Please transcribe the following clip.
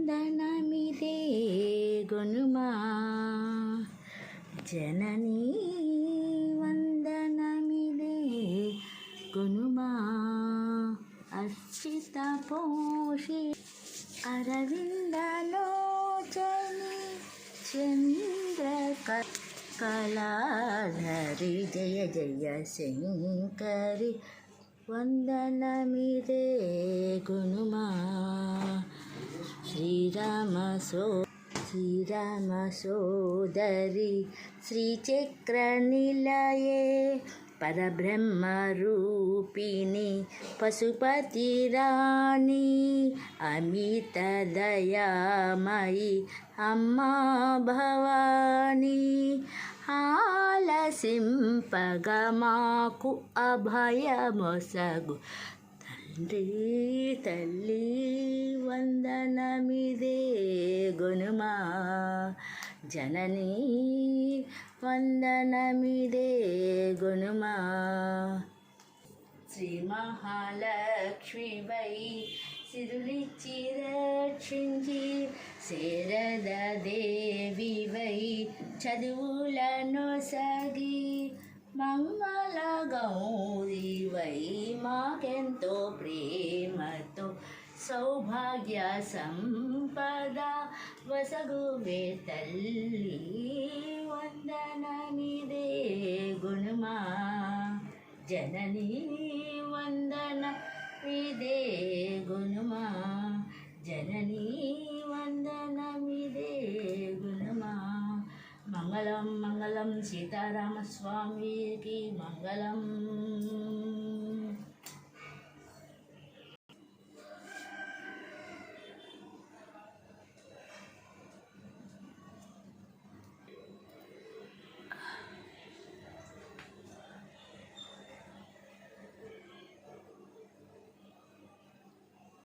వందనమిదే గునుమా జననీ వందనమిదే గునుమా అర్చిత పోషి అరవిందలోచని చంద్ర కళాధరి జయ జయ శంకరి వందనమిదే గునుమా శ్రీరామ సోదరి శ్రీచక్ర నిలయే పరబ్రహ్మరూపిణి పశుపతి రాణి అమిత దయామయి అమ్మా భవాని ఆలసింపగా మాకు అభయమొసగు తల్లి వందనమిదే గునుమా జననీ వందనమిదే గునుమా శ్రీ మహాలక్ష్మివై సిరులిచ్చి రక్షించి శారద దేవివై చదువులను సగి మంగళ గౌరివై మాకెంతో ప్రేమతో సౌభాగ్య సంపద వసగువే తల్లి వందనమిదే గునుమా జననీ వందనమిదే గునుమా జననీ వందనమిదే గునుమా మంగళం మంగళం సీతారామస్వామికి మంగళం.